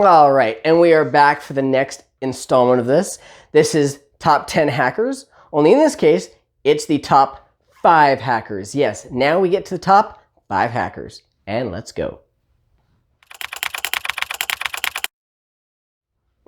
All right, and we are back for the next installment of this. This is Top 10 Hackers. Only in this case, it's the top 5 hackers. Yes, now we get to the top 5 hackers. And let's go.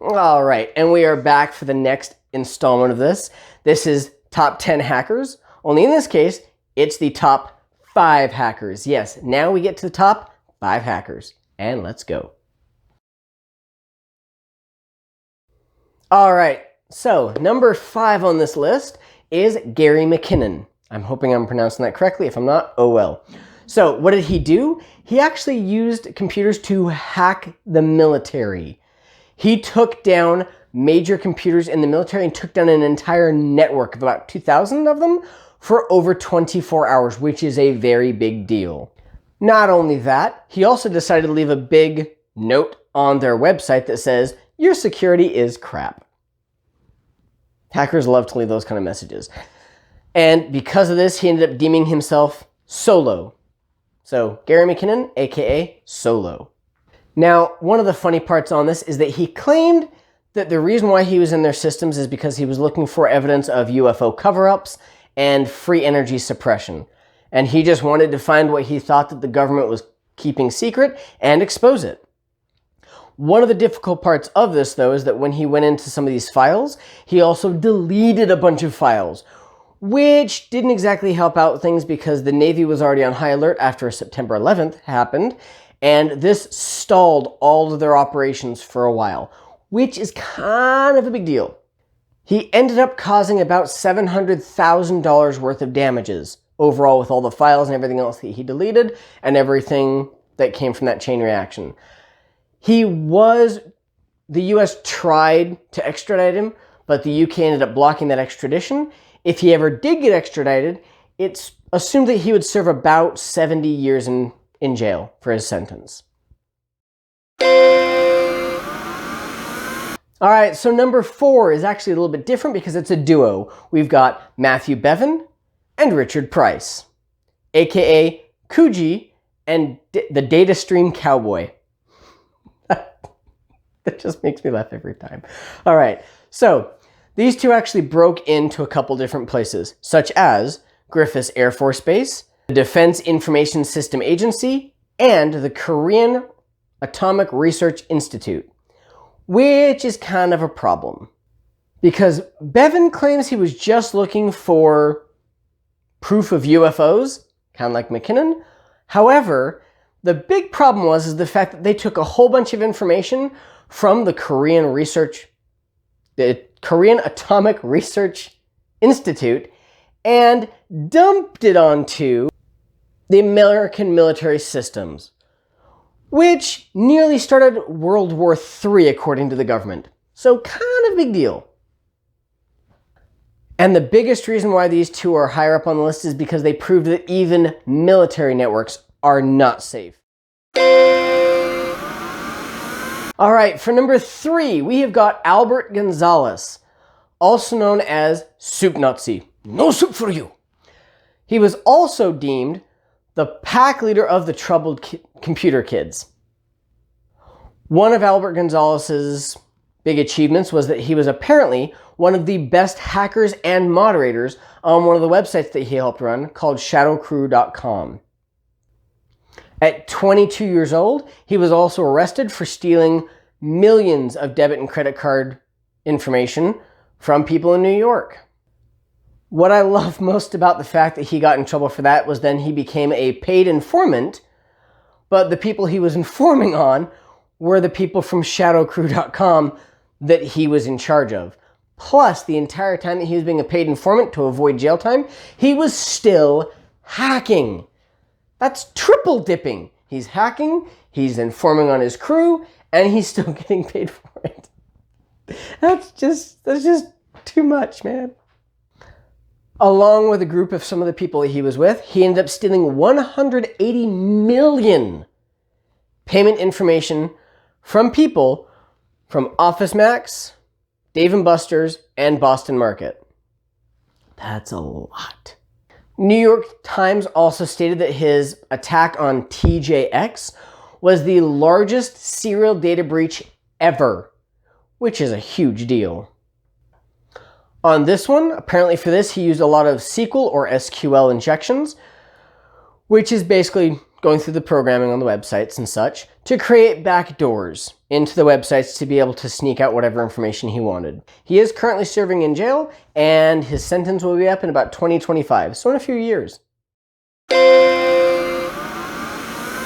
All right, and we are back for the next installment of this. This is Top 10 Hackers. Only in this case, it's the top 5 hackers. Yes, now we get to the top 5 hackers. And let's go. All right, so number 5 on this list is Gary McKinnon. I'm hoping I'm pronouncing that correctly. If I'm not, oh well. So what did he do? He actually used computers to hack the military. He took down major computers in the military and took down an entire network of about 2,000 of them for over 24 hours, which is a very big deal. Not only that, he also decided to leave a big note on their website that says, "Your security is crap." Hackers love to leave those kind of messages. And because of this, he ended up deeming himself Solo. So Gary McKinnon, aka Solo. Now, one of the funny parts on this is that he claimed that the reason why he was in their systems is because he was looking for evidence of UFO cover-ups and free energy suppression. And he just wanted to find what he thought that the government was keeping secret and expose it. One of the difficult parts of this, though, is that when he went into some of these files, he also deleted a bunch of files, which didn't exactly help out things because the Navy was already on high alert after September 11th happened, and this stalled all of their operations for a while, which is kind of a big deal. He ended up causing about $700,000 worth of damages overall with all the files and everything else that he deleted and everything that came from that chain reaction. The US tried to extradite him, but the UK ended up blocking that extradition. If he ever did get extradited, it's assumed that he would serve about 70 years in jail for his sentence. All right, so number 4 is actually a little bit different because it's a duo. We've got Matthew Bevan and Richard Price, aka Coogee and the Data Stream Cowboy. That just makes me laugh every time. All right, so these two actually broke into a couple different places, such as Griffiths Air Force Base, the Defense Information System Agency, and the Korean Atomic Research Institute, which is kind of a problem. Because Bevan claims he was just looking for proof of UFOs, kind of like McKinnon. However, the big problem was the fact that they took a whole bunch of information from the Korean Atomic Research Institute and dumped it onto the American military systems, which nearly started World War III according to the government. So kind of a big deal. And the biggest reason why these two are higher up on the list is because they proved that even military networks are not safe. All right, for number 3, we have got Albert Gonzalez, also known as Soup Nazi. No soup for you. He was also deemed the pack leader of the troubled computer kids. One of Albert Gonzalez's big achievements was that he was apparently one of the best hackers and moderators on one of the websites that he helped run called shadowcrew.com. At 22 years old, he was also arrested for stealing millions of debit and credit card information from people in New York. What I love most about the fact that he got in trouble for that was then he became a paid informant, but the people he was informing on were the people from shadowcrew.com that he was in charge of. Plus, the entire time that he was being a paid informant to avoid jail time, he was still hacking. That's triple dipping. He's hacking, he's informing on his crew, and he's still getting paid for it. That's just too much, man. Along with a group of some of the people that he was with, he ended up stealing 180 million payment information from people from Office Max, Dave & Buster's, and Boston Market. That's a lot. New York Times also stated that his attack on TJX was the largest serial data breach ever, which is a huge deal. On this one, apparently for this, he used a lot of SQL or SQL injections, which is basically going through the programming on the websites and such to create backdoors into the websites to be able to sneak out whatever information he wanted. He is currently serving in jail, and his sentence will be up in about 2025, so in a few years.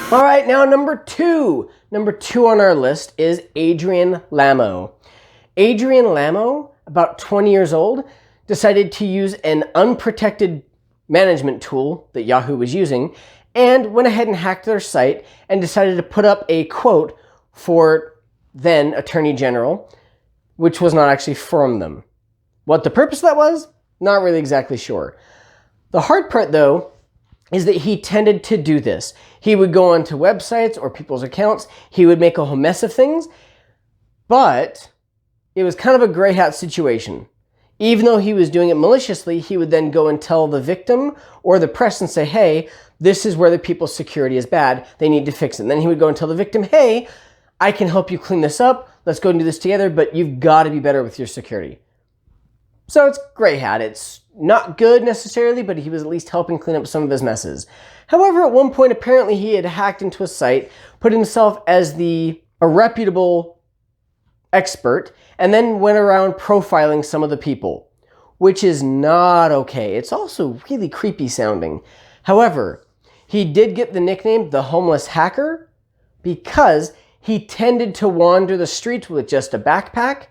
All right, now number two. Number two on our list is Adrian Lammo. Adrian Lammo, about 20 years old, decided to use an unprotected management tool that Yahoo was using and went ahead and hacked their site and decided to put up a quote for then Attorney General, which was not actually from them. What the purpose of that was, not really exactly sure. The hard part, though, is that he tended to do this. He would go onto websites or people's accounts, he would make a whole mess of things, but it was kind of a gray hat situation. Even though he was doing it maliciously, he would then go and tell the victim or the press and say, hey, this is where the people's security is bad. They need to fix it. And then he would go and tell the victim, hey, I can help you clean this up. Let's go and do this together, but you've got to be better with your security. So it's gray hat. It's not good necessarily, but he was at least helping clean up some of his messes. However, at one point, apparently he had hacked into a site, put himself as a reputable expert, and then went around profiling some of the people, which is not okay. It's also really creepy sounding. However, he did get the nickname the Homeless Hacker because he tended to wander the streets with just a backpack,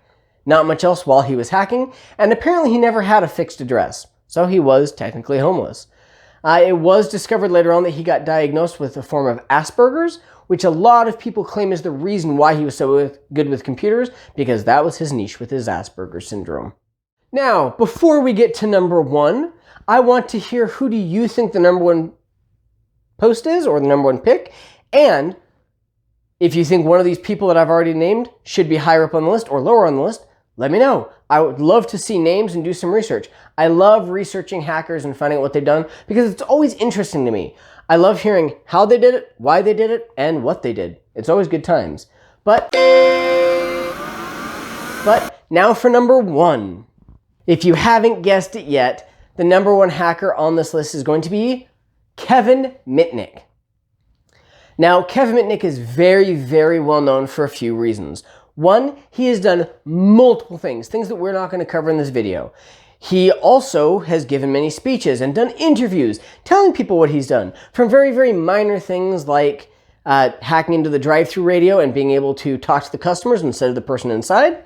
not much else while he was hacking, and apparently he never had a fixed address, so he was technically homeless. It was discovered later on that he got diagnosed with a form of Asperger's, which a lot of people claim is the reason why he was so good with computers, because that was his niche with his Asperger's syndrome. Now, before we get to number one, I want to hear who do you think the number one post is, or the number one pick, and if you think one of these people that I've already named should be higher up on the list or lower on the list, let me know. I would love to see names and do some research. I love researching hackers and finding out what they've done because it's always interesting to me. I love hearing how they did it, why they did it, and what they did. It's always good times. But now for number one. If you haven't guessed it yet, the number one hacker on this list is going to be Kevin Mitnick. Now, Kevin Mitnick is very, very well known for a few reasons. One, he has done multiple things that we're not going to cover in this video. He also has given many speeches and done interviews telling people what he's done, from very, very minor things like hacking into the drive-thru radio and being able to talk to the customers instead of the person inside,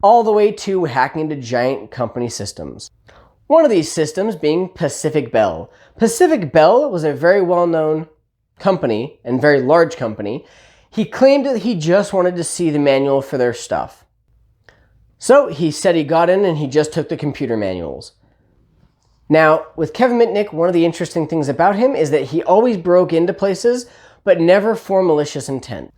all the way to hacking into giant company systems. One of these systems being Pacific Bell. Pacific Bell was a very well-known company and very large company. He claimed that he just wanted to see the manual for their stuff. So he said he got in and he just took the computer manuals. Now, with Kevin Mitnick, one of the interesting things about him is that he always broke into places, but never for malicious intent.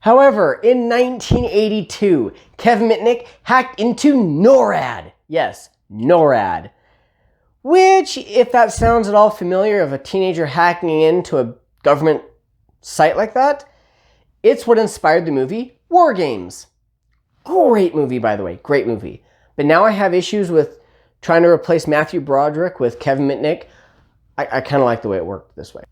However, in 1982, Kevin Mitnick hacked into NORAD. Yes, NORAD. Which, if that sounds at all familiar of a teenager hacking into a government site like that, it's what inspired the movie War Games. Great movie, by the way. Great movie. But now I have issues with trying to replace Matthew Broderick with Kevin Mitnick. I kind of like the way it worked this way.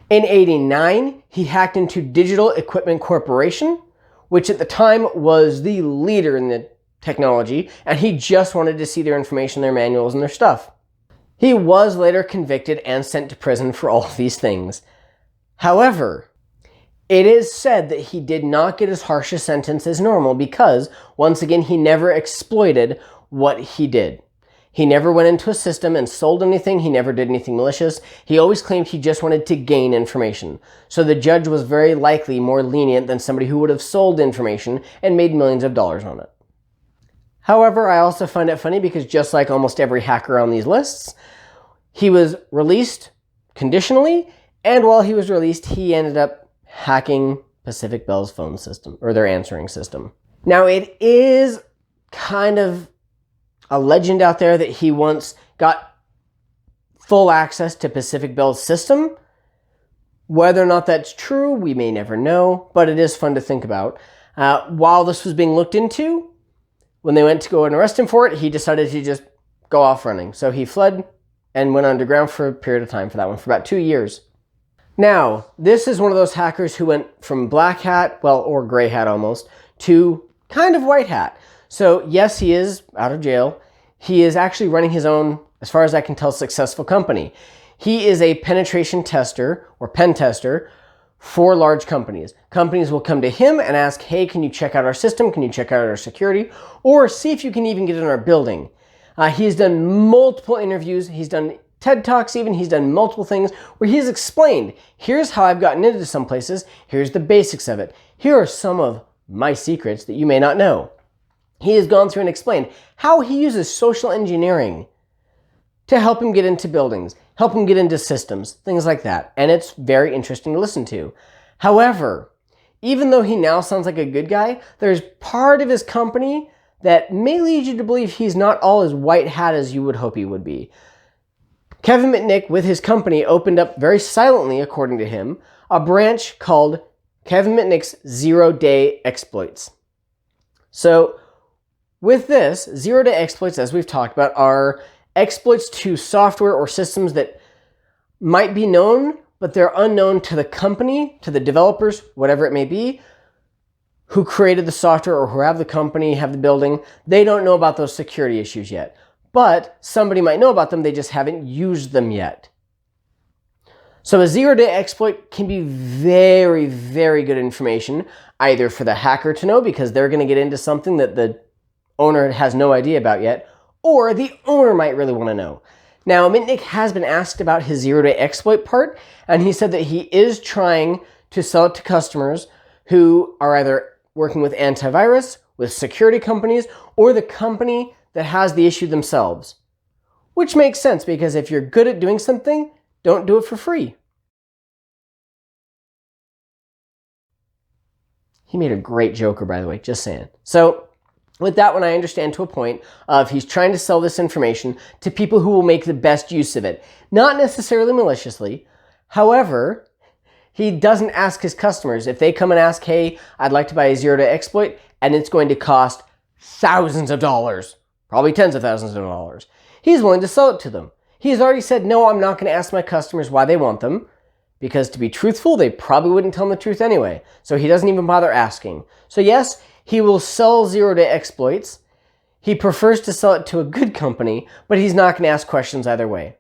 In '89, he hacked into Digital Equipment Corporation, which at the time was the leader in the technology, and he just wanted to see their information, their manuals, and their stuff. He was later convicted and sent to prison for all of these things. However, it is said that he did not get as harsh a sentence as normal because, once again, he never exploited what he did. He never went into a system and sold anything. He never did anything malicious. He always claimed he just wanted to gain information. So the judge was very likely more lenient than somebody who would have sold information and made millions of dollars on it. However, I also find it funny because just like almost every hacker on these lists, he was released conditionally, and while he was released, he ended up hacking Pacific Bell's phone system, or their answering system. Now, it is kind of a legend out there that he once got full access to Pacific Bell's system. Whether or not that's true, we may never know, but it is fun to think about. While this was being looked into, when they went to go and arrest him for it, he decided to just go off running. So he fled and went underground for a period of time for that one, for about 2 years. Now, this is one of those hackers who went from black hat, well, or gray hat almost, to kind of white hat. So yes, he is out of jail. He is actually running his own, as far as I can tell, successful company. He is a penetration tester or pen tester for large companies. Companies will come to him and ask, hey, can you check out our system? Can you check out our security? Or see if you can even get in our building. He's done multiple interviews. He's done TED Talks even. He's done multiple things where he's explained, here's how I've gotten into some places. Here's the basics of it. Here are some of my secrets that you may not know. He has gone through and explained how he uses social engineering to help him get into buildings, help him get into systems, things like that. And it's very interesting to listen to. However, even though he now sounds like a good guy, there's part of his company that may lead you to believe he's not all as white hat as you would hope he would be. Kevin Mitnick, with his company, opened up very silently, according to him, a branch called Kevin Mitnick's zero-day exploits. So with this, zero-day exploits, as we've talked about, are exploits to software or systems that might be known, but they're unknown to the company, to the developers, whatever it may be, who created the software or who have the company, have the building. They don't know about those security issues yet. But somebody might know about them, they just haven't used them yet. So a zero-day exploit can be very, very good information, either for the hacker to know because they're going to get into something that the owner has no idea about yet, or the owner might really want to know. Now, Mitnick has been asked about his zero-day exploit part, and he said that he is trying to sell it to customers who are either working with antivirus, with security companies, or the company that has the issue themselves. Which makes sense, because if you're good at doing something, don't do it for free. He made a great Joker, by the way, just saying. So, with that one, I understand to a point of he's trying to sell this information to people who will make the best use of it. Not necessarily maliciously. However, he doesn't ask his customers. If they come and ask, hey, I'd like to buy a zero-day exploit, and it's going to cost thousands of dollars, probably tens of thousands of dollars, he's willing to sell it to them. He's already said, no, I'm not going to ask my customers why they want them, because to be truthful, they probably wouldn't tell him the truth anyway. So he doesn't even bother asking. So yes, he will sell zero-day exploits. He prefers to sell it to a good company, but he's not going to ask questions either way.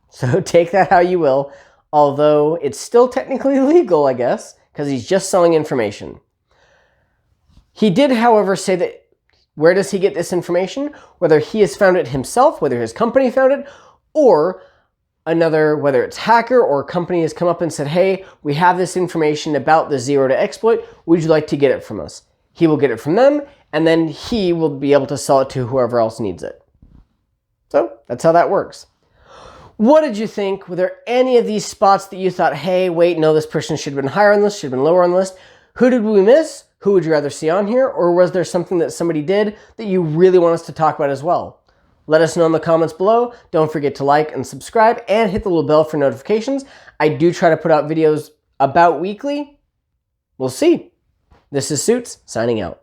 So take that how you will, although it's still technically legal, I guess, because he's just selling information. He did, however, say that where does he get this information? Whether he has found it himself, whether his company found it, or another, whether it's hacker or company has come up and said, hey, we have this information about the zero-day exploit. Would you like to get it from us? He will get it from them, and then he will be able to sell it to whoever else needs it. So that's how that works. What did you think? Were there any of these spots that you thought, hey, wait, no, this person should have been higher on the list, should have been lower on the list? Who did we miss? Who would you rather see on here? Or was there something that somebody did that you really want us to talk about as well? Let us know in the comments below. Don't forget to like and subscribe and hit the little bell for notifications. I do try to put out videos about weekly. We'll see. This is Suits, signing out.